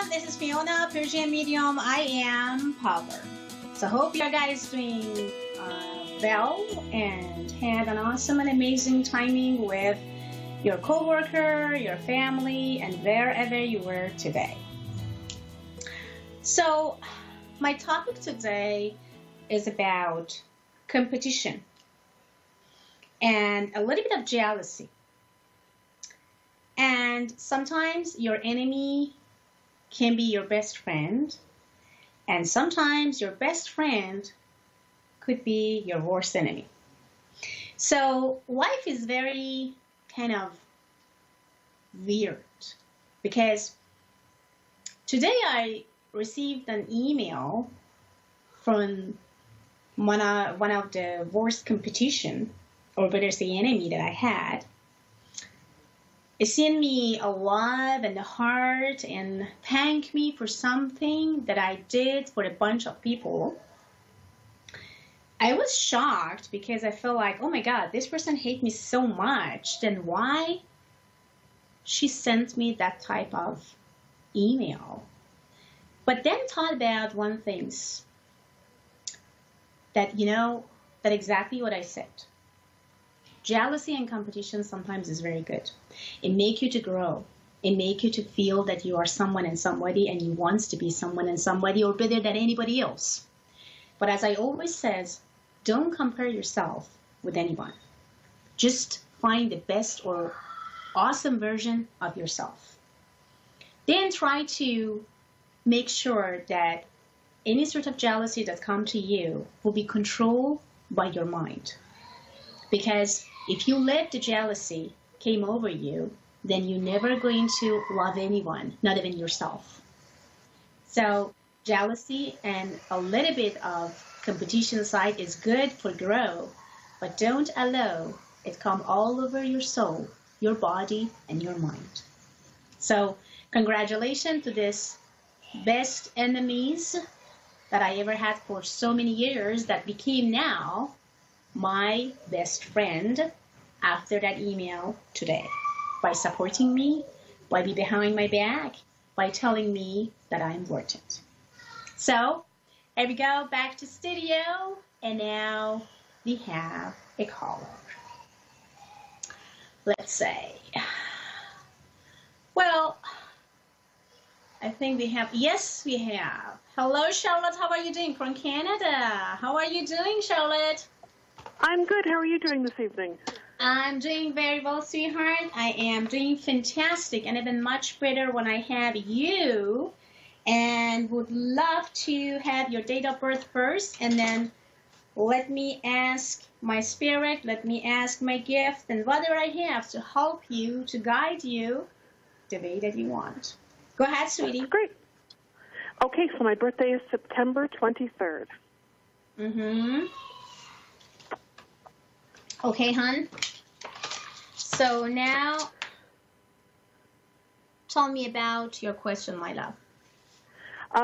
This is Fiona, Persian medium. I am power. So hope you guys doing well and had an awesome and amazing timing with your coworker, your family, and wherever you were today. So my topic today is about competition and a little bit of jealousy. And sometimes your enemy can be your best friend, and sometimes your best friend could be your worst enemy. So life is very kind of weird because today I received an email from one of the worst competition, or better say enemy that I had. It sent me a love and a heart and thanked me for something that I did for a bunch of people. I was shocked because I felt like, oh my God, this person hates me so much. Then why she sent me that type of email? But then thought about one thing that, that exactly what I said. Jealousy and competition sometimes is very good. It makes you to grow. It makes you to feel that you are someone and somebody and you want to be someone and somebody or better than anybody else. But as I always says, don't compare yourself with anyone. Just find the best or awesome version of yourself. Then try to make sure that any sort of jealousy that comes to you will be controlled by your mind. Because if you let the jealousy came over you, then you're never going to love anyone, not even yourself. So jealousy and a little bit of competition side is good for growth, but don't allow it come all over your soul, your body, and your mind. So congratulations to this best enemies that I ever had for so many years that became now my best friend after that email today, by supporting me, by being behind my back, by telling me that I'm worth it. So here we go, back to studio, and now we have a caller. Let's say, well, I think we have, yes, we have. Hello, Charlotte, how are you doing from Canada? How are you doing, Charlotte? I'm good. How are you doing this evening? I'm doing very well, sweetheart. I am doing fantastic and even much better when I have you, and would love to have your date of birth first, and then let me ask my spirit, let me ask my gift, and whatever I have to help you, to guide you the way that you want. Go ahead, sweetie. That's great. Okay, so my birthday is September 23rd. Mm-hmm. Okay, hon. So now, tell me about your question, my love.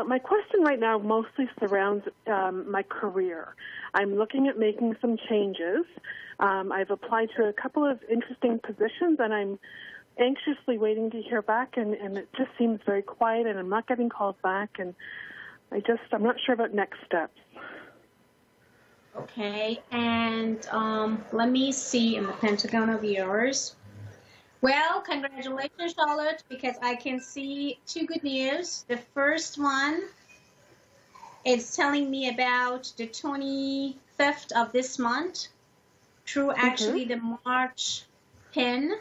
My question right now mostly surrounds my career. I'm looking at making some changes. I've applied to a couple of interesting positions, and I'm anxiously waiting to hear back, and it just seems very quiet, and I'm not getting calls back, and I'm not sure about next steps. Okay, and let me see in the Pentagon of yours. Well, congratulations, Charlotte, because I can see two good news. The first one is telling me about the 25th of this month through actually the March 10.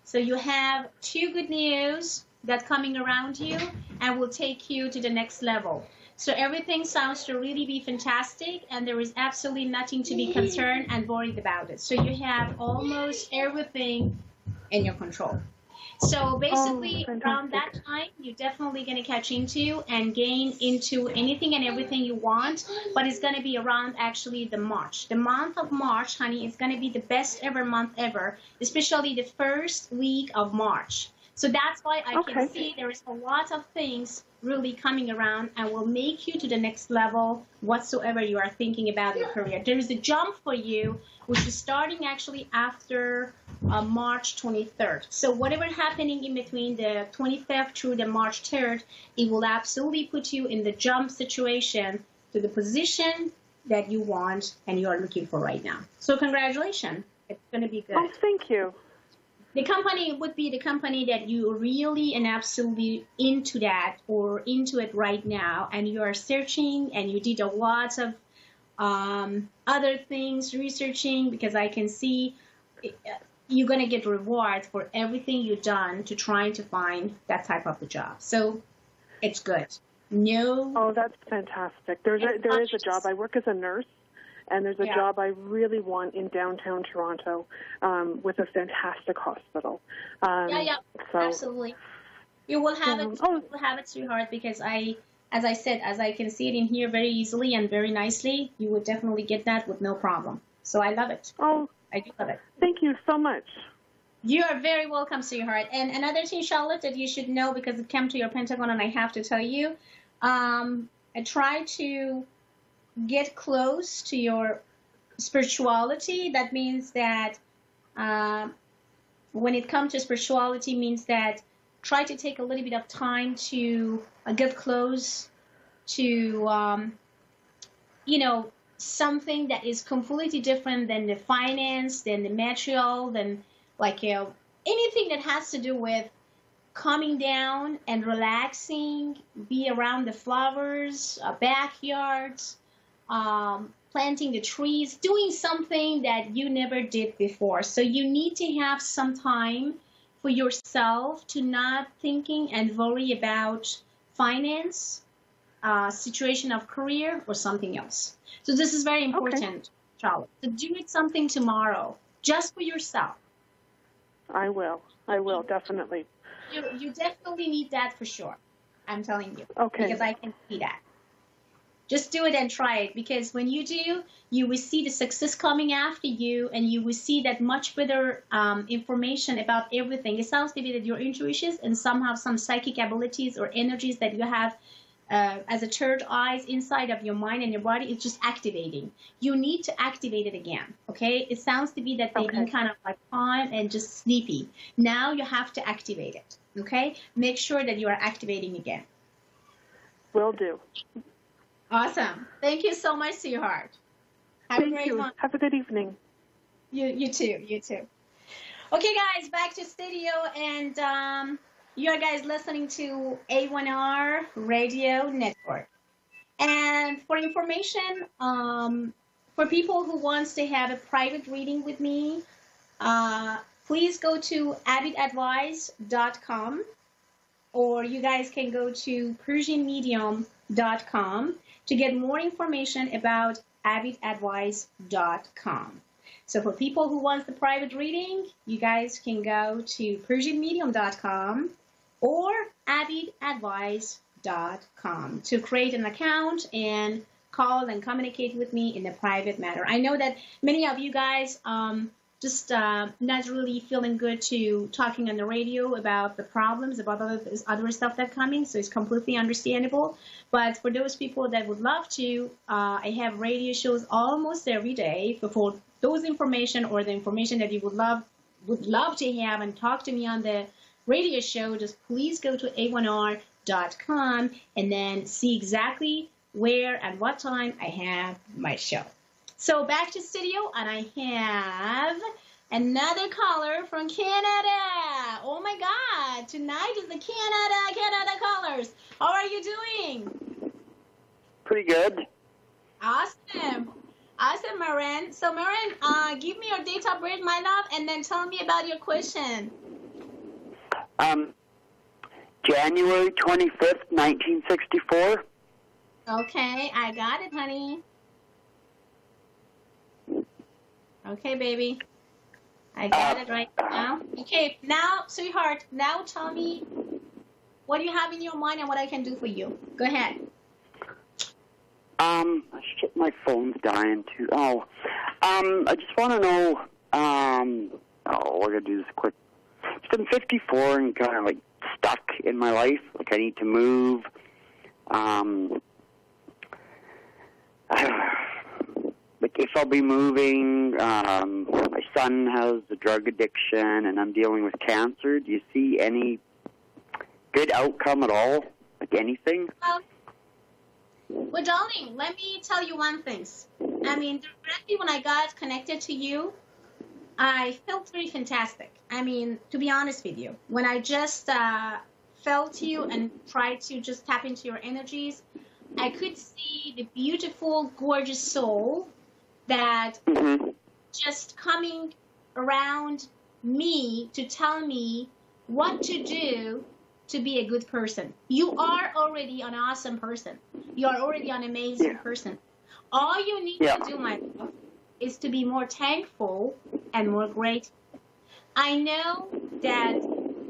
So you have two good news that coming around you and will take you to the next level. So everything sounds to really be fantastic, and there is absolutely nothing to be concerned and worried about it. So you have almost everything in your control. So basically, around that time, you're definitely going to catch into and gain into anything and everything you want, but it's going to be around actually the March. The month of March, honey, is going to be the best ever month ever, especially the first week of March. So that's why I can see there is a lot of things really coming around and will make you to the next level whatsoever you are thinking about your career. There is a jump for you, which is starting actually after March 23rd. So whatever happening in between the 25th through the March 3rd, it will absolutely put you in the jump situation to the position that you want and you are looking for right now. So congratulations. It's going to be good. Oh, thank you. The company would be the company that you really and absolutely into that or into it right now, and you are searching and you did a lot of other things, researching, because I can see you're going to get reward for everything you've done to trying to find that type of the job. So it's good. No. Oh, that's fantastic. There is a job. I work as a nurse, and there's a job I really want in downtown Toronto with a fantastic hospital. So, absolutely. You will have it. You will have it, sweetheart, because as I said, as I can see it in here very easily and very nicely, you would definitely get that with no problem. So I love it. Oh, I do love it. Thank you so much. You are very welcome, sweetheart. And another thing, Charlotte, that you should know, because it came to your Pentagon and I have to tell you, I try to get close to your spirituality. That means that when it comes to spirituality, means that try to take a little bit of time to get close to, something that is completely different than the finance, than the material, than anything that has to do with calming down and relaxing, be around the flowers, backyards, planting the trees, doing something that you never did before. So you need to have some time for yourself to not thinking and worry about finance, situation of career, or something else. So this is very important, Charlotte. So do it something tomorrow, just for yourself. I will, definitely. You definitely need that for sure. I'm telling you. Okay. Because I can see that. Just do it and try it, because when you do, you will see the success coming after you, and you will see that much better information about everything. It sounds to be that your intuitions and somehow some psychic abilities or energies that you have as a third eyes inside of your mind and your body is just activating. You need to activate it again, okay? It sounds to be that they've been kind of like calm and just sleepy. Now you have to activate it, okay? Make sure that you are activating again. Will do. Awesome. Thank you so much, sweetheart. Have a great one. Have a good evening. You too. Okay, guys, back to studio, and you are guys listening to A1R Radio Network. And for information, for people who wants to have a private reading with me, please go to abidadvice.com, or you guys can go to persianmedium.com to get more information about abidadvice.com. So for people who want the private reading, you guys can go to persianmedium.com or abidadvice.com to create an account and call and communicate with me in a private manner. I know that many of you guys just not really feeling good to talking on the radio about the problems, about other stuff that's coming, so it's completely understandable. But for those people that would love to, I have radio shows almost every day. For those information or the information that you would love to have and talk to me on the radio show, just please go to a1r.com and then see exactly where and what time I have my show. So back to studio, and I have another caller from Canada. Oh my God, tonight is the Canada callers. How are you doing? Pretty good. Awesome, Maren. So Maren, give me your date of birth, my love, and then tell me about your question. January 25th, 1964. Okay, I got it, honey. Okay, baby. I got it right now. Okay, now, sweetheart, now tell me what you have in your mind and what I can do for you. Go ahead. Shit, my phone's dying too. I just want to know, we're going to do this quick. I'm 54 and kind of like stuck in my life. Like I need to move. like if I'll be moving. My son has a drug addiction, and I'm dealing with cancer. Do you see any good outcome at all? Like anything? Well, darling, let me tell you one thing. I mean, directly when I got connected to you, I felt very fantastic. I mean, to be honest with you, when I just felt you and tried to just tap into your energies, I could see the beautiful, gorgeous soul that just coming around me to tell me what to do to be a good person. You are already an awesome person. You are already an amazing person. All you need to do, my love, is to be more thankful and more grateful. I know that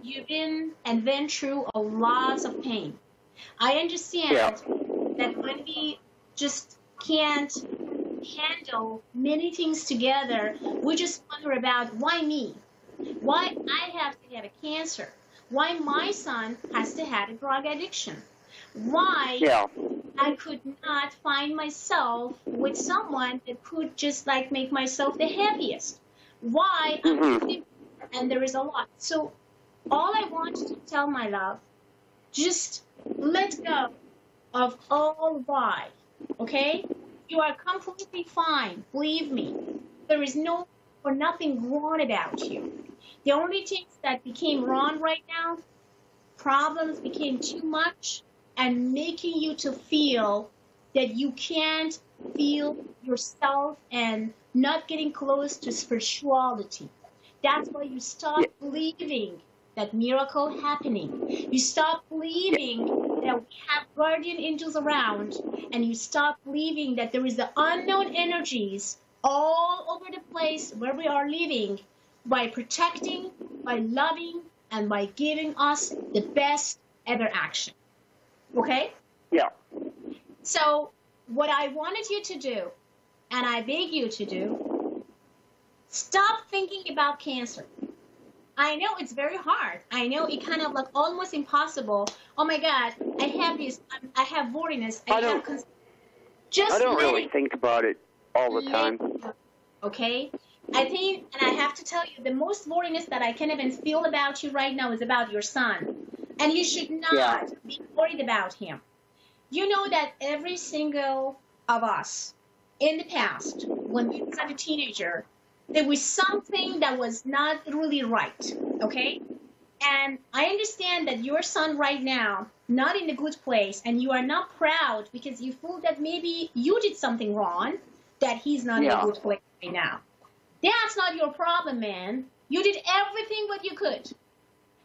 you've been and went through a lot of pain. I understand that when we just can't handle many things together, we just wonder about why me? Why I have to have a cancer? Why my son has to have a drug addiction? Why I could not find myself with someone that could just like make myself the happiest? Why I'm and there is a lot. So all I want to tell my love, just let go of all why, okay? You are completely fine, believe me. There is no or nothing wrong about you. The only things that became wrong right now, problems became too much and making you to feel that you can't feel yourself and not getting close to spirituality. That's why you stop believing that miracle happening. You stop believing that we have guardian angels around, and you stop believing that there is the unknown energies all over the place where we are living by protecting, by loving, and by giving us the best ever action. Okay? Yeah. So what I wanted you to do, and I beg you to do, stop thinking about cancer. I know it's very hard. I know it kind of like almost impossible. Oh my God, I have this, I have worriness. I don't really think about it all the time. Okay? I think, and I have to tell you, the most worriness that I can even feel about you right now is about your son. And you should not be worried about him. You know that every single of us in the past, when we were a teenager, there was something that was not really right, okay? And I understand that your son right now, not in a good place, and you are not proud because you feel that maybe you did something wrong, that he's not in a good place right now. That's not your problem, man. You did everything what you could.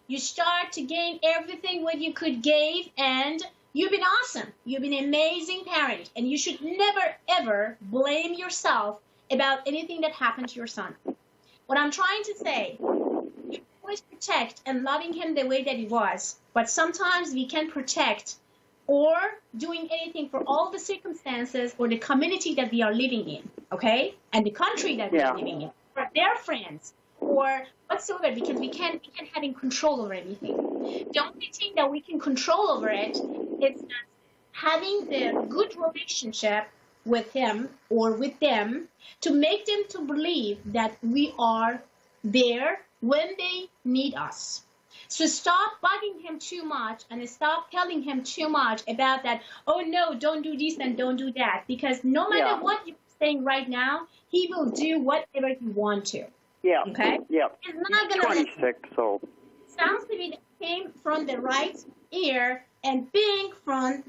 You start to gain everything what you could give, and you've been awesome. You've been an amazing parent, and you should never, ever blame yourself about anything that happened to your son. What I'm trying to say, you always protect and loving him the way that he was, but sometimes we can protect or doing anything for all the circumstances or the community that we are living in, okay? And the country that we are living in, or their friends, or whatsoever, because we can't have in control over anything. The only thing that we can control over it is having the good relationship with him or with them to make them to believe that we are there when they need us. So stop bugging him too much and stop telling him too much about that, oh no, don't do this and don't do that, because no matter what you're saying right now, he will do whatever he wants to. Yeah. Okay? Yeah. He's not going to 26, so. Sounds to me that came from the right ear and being from,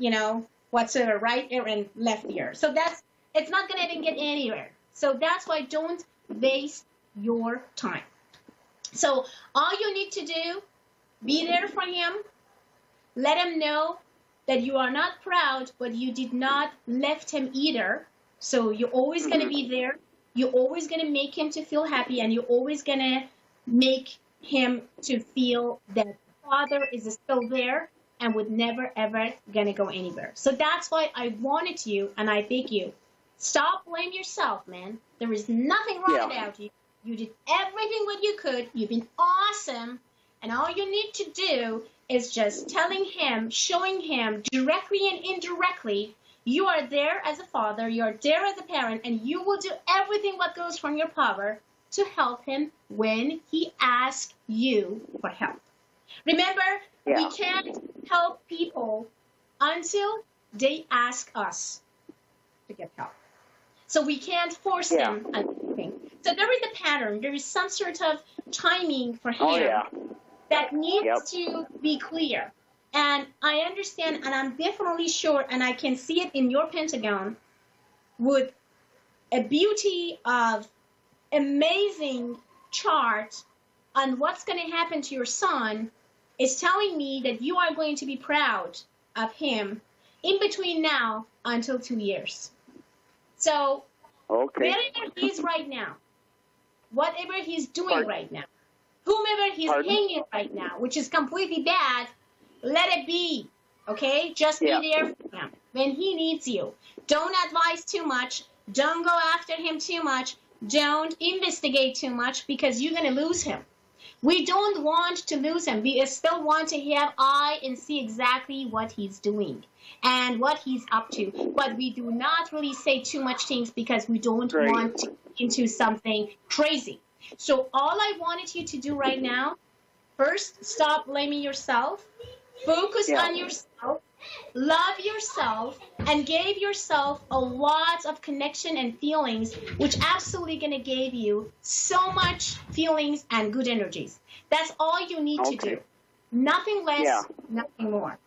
whatsoever, right ear and left ear. So it's not going to even get anywhere. So that's why don't waste your time. So all you need to do, be there for him. Let him know that you are not proud, but you did not left him either. So you're always going to be there. You're always going to make him to feel happy, and you're always going to make him to feel that father is still there and would never, ever going to go anywhere. So that's why I wanted you, and I beg you, stop blaming yourself, man. There is nothing wrong about you. You did everything what you could. You've been awesome. And all you need to do is just telling him, showing him directly and indirectly You are there as a father, you are there as a parent, and you will do everything what goes from your power to help him when he asks you for help. Remember, we can't help people until they ask us to get help. So we can't force them on anything. So there is a pattern. There is some sort of timing for him that needs to be clear. And I understand, and I'm definitely sure, and I can see it in your pentagon, with a beauty of amazing chart on what's going to happen to your son is telling me that you are going to be proud of him in between now until 2 years. So wherever he's right now, whatever he's doing right now, whomever he's hanging right now, which is completely bad, let it be, okay? Just be there for him when he needs you. Don't advise too much. Don't go after him too much. Don't investigate too much because you're going to lose him. We don't want to lose him. We still want to have eye and see exactly what he's doing and what he's up to. But we do not really say too much things because we don't want to get into something crazy. So all I wanted you to do right now, first, stop blaming yourself. Focus on yourself, love yourself, and give yourself a lot of connection and feelings, which absolutely going to give you so much feelings and good energies. That's all you need to do. Nothing less, nothing more.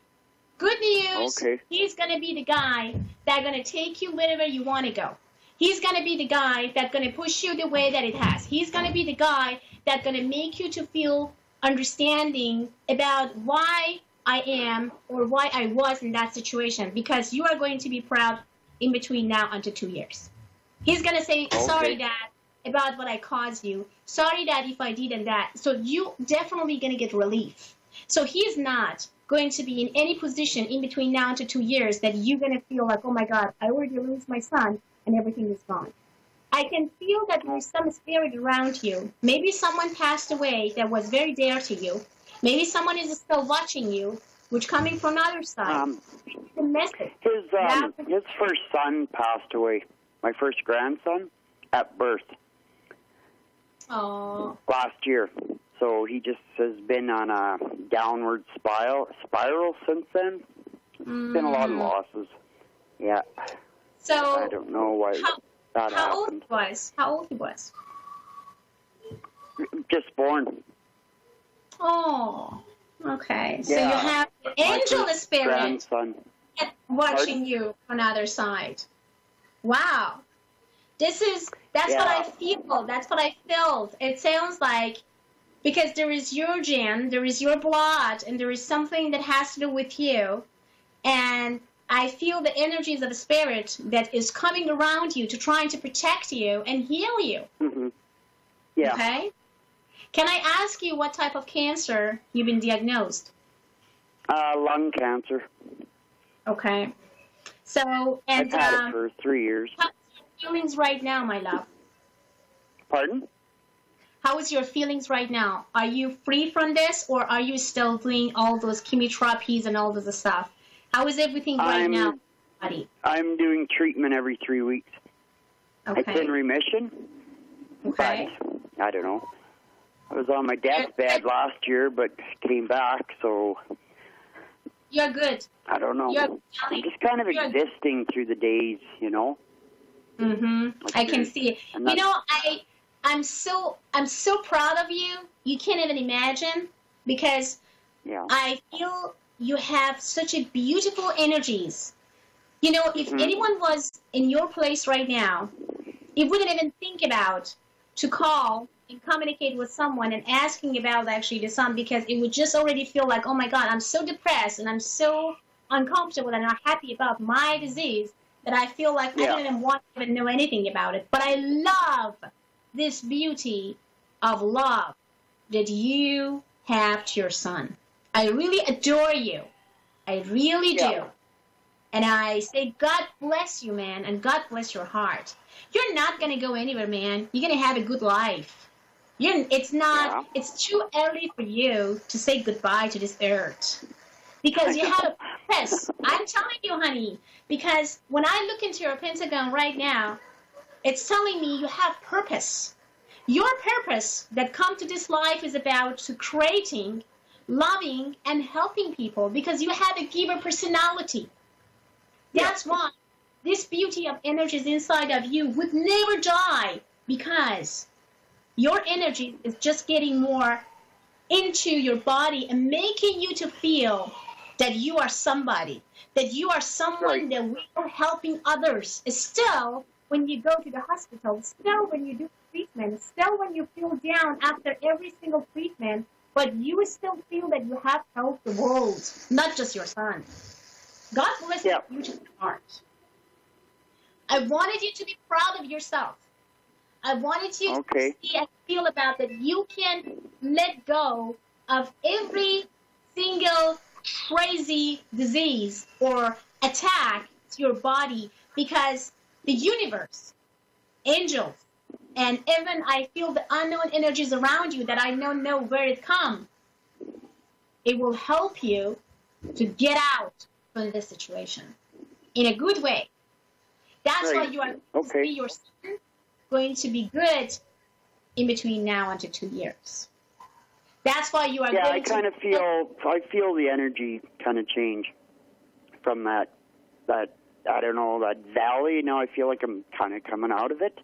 Good news, he's going to be the guy that's going to take you wherever you want to go. He's going to be the guy that's going to push you the way that it has. He's going to be the guy that's going to make you to feel understanding about why I am or why I was in that situation, because you are going to be proud in between now until 2 years. He's going to say, sorry, Dad, about what I caused you. Sorry, Dad, if I did and that. So you definitely going to get relief. So he's not going to be in any position in between now until 2 years that you're going to feel like, oh, my God, I already lose my son and everything is gone. I can feel that there's some spirit around you. Maybe someone passed away that was very dear to you. Maybe someone is still watching you, which coming from another side. The message. His first son passed away, my first grandson, at birth. Oh. Last year. So he just has been on a downward spiral since then. It's been a lot of losses. Yeah. So I don't know why that happened. How old he was? Just born. Oh, okay. So you have the angel spirit grandson watching you on the other side. Wow. That's what I feel. That's what I felt. It sounds like, because there is your gen, there is your blood, and there is something that has to do with you. And I feel the energies of the spirit that is coming around you to trying to protect you and heal you. Mm-hmm. Yeah. Okay? Can I ask you what type of cancer you've been diagnosed? Lung cancer. Okay. So, and I've had it for 3 years. How's your feelings right now, my love? Pardon? How is your feelings right now? Are you free from this, or are you still doing all those chemotherapies and all this stuff? How is everything right now, buddy? I'm doing treatment every 3 weeks. Okay. It's in remission. Okay. But I don't know. I was on my deathbed last year, but came back, so... You're good. I don't know. I'm just kind of existing through the days, you know? Mm-hmm. I can see it. You know, I'm so proud of you. You can't even imagine, because I feel you have such a beautiful energies. You know, if anyone was in your place right now, it wouldn't even think about to call and communicate with someone and asking about actually the son, because it would just already feel like, oh my God, I'm so depressed and I'm so uncomfortable and not happy about my disease that I feel like I don't even want to even know anything about it. But I love this beauty of love that you have to your son. I really adore you. I really do. And I say, God bless you, man, and God bless your heart. You're not going to go anywhere, man. You're going to have a good life. It's too early for you to say goodbye to this earth. because you have a purpose. I'm telling you, honey, because when I look into your pentagon right now, it's telling me you have purpose. Your purpose that come to this life is about to creating, loving, and helping people because you have a giver personality. That's why this beauty of energies inside of you would never die because your energy is just getting more into your body and making you to feel that you are somebody, that you are someone that we are helping others. Still, when you go to the hospital, still when you do treatment, still when you feel down after every single treatment, but you still feel that you have helped the world, not just your son. God bless you to the heart. I wanted you to be proud of yourself. I wanted you to see and feel about that you can let go of every single crazy disease or attack to your body because the universe, angels, and even I feel the unknown energies around you that I don't know where it comes, it will help you to get out from this situation in a good way. That's why you are going to see your son going to be good in between now and 2 years. That's why you are going to... I kind of feel the energy kind of change from that, I don't know, that valley. Now I feel like I'm kind of coming out of it.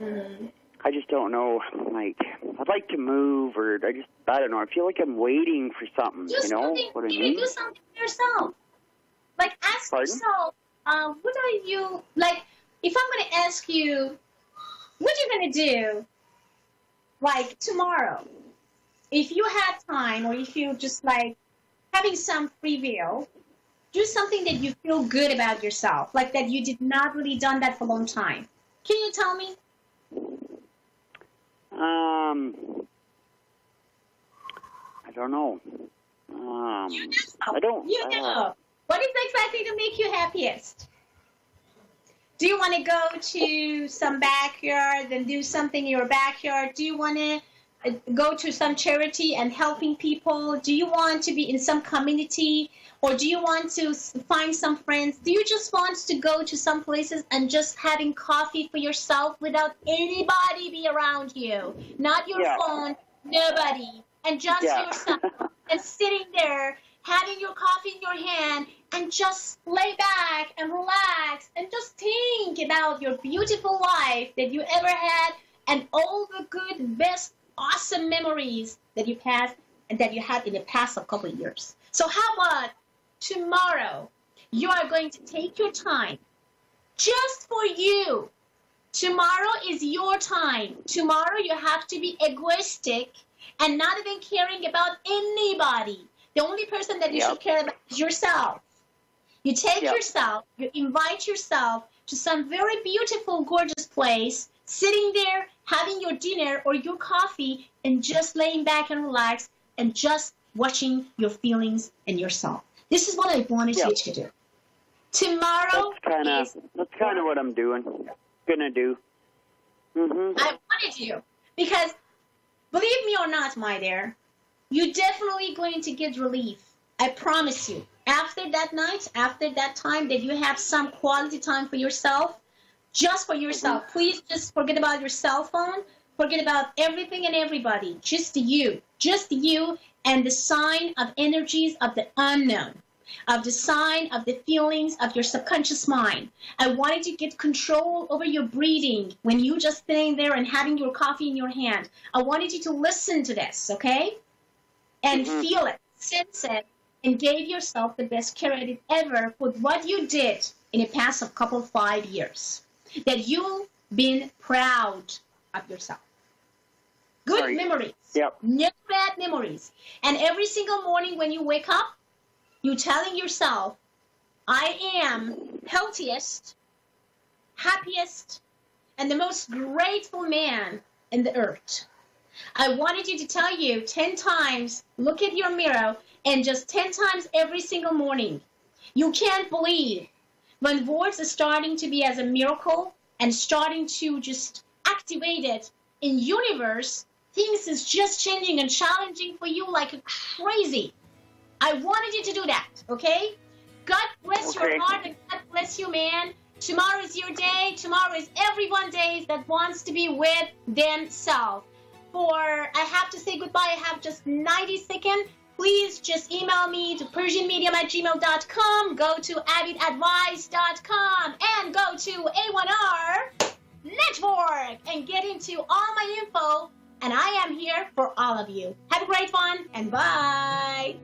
Mm-hmm. I just don't know, like, I'd like to move, or I don't know, I feel like I'm waiting for something, you know what I mean? Do something for yourself. Like, ask yourself, what are you, like, if I'm going to ask you, what are you going to do, like, tomorrow? If you have time, or if you just, like, having some free will, do something that you feel good about yourself, like that you did not really done that for a long time. Can you tell me? I don't know. I don't. You know. What is exactly to make you happiest? Do you want to go to some backyard and do something in your backyard? Do you want to go to some charity and helping people? Do you want to be in some community? Or do you want to find some friends? Do you just want to go to some places and just having coffee for yourself without anybody be around you? Not your phone, nobody, and just yourself. And sitting there, having your coffee in your hand, and just lay back and relax and just think about your beautiful life that you ever had and all the good, best, awesome memories that you had in the past couple of years. So how about tomorrow, you are going to take your time just for you. Tomorrow is your time. Tomorrow you have to be egoistic and not even caring about anybody. The only person that you should care about is yourself. You take yourself, you invite yourself to some very beautiful, gorgeous place, sitting there, having your dinner or your coffee, and just laying back and relax and just watching your feelings and yourself. This is what I wanted you to do. Tomorrow that's kind of what I'm doing. Gonna do. Mm-hmm. I wanted you because, believe me or not, my dear, you're definitely going to get relief. I promise you. After that night, after that time that you have some quality time for yourself, just for yourself. Please just forget about your cell phone. Forget about everything and everybody. Just you and the sign of energies of the unknown, of the sign of the feelings of your subconscious mind. I wanted to get control over your breathing when you just sitting there and having your coffee in your hand. I wanted you to listen to this, okay? And feel it, sense it, and give yourself the best credit ever for what you did in the past of 5 years. That you've been proud of yourself. Good memories. No bad memories. And every single morning when you wake up, you're telling yourself, I am healthiest, happiest, and the most grateful man in the earth. I wanted you to tell you 10 times, look at your mirror, and just 10 times every single morning. You can't believe when words are starting to be as a miracle and starting to just activate it in universe, things is just changing and challenging for you like crazy. I wanted you to do that, okay? God bless your Okay. heart and God bless you, man. Tomorrow is your day. Tomorrow is everyone's day that wants to be with themselves. I have to say goodbye. I have just 90 seconds. Please just email me to persianmedium@gmail.com. Go to avidadvice.com and go to A1R Network and get into all my info. And I am here for all of you. Have a great one and bye.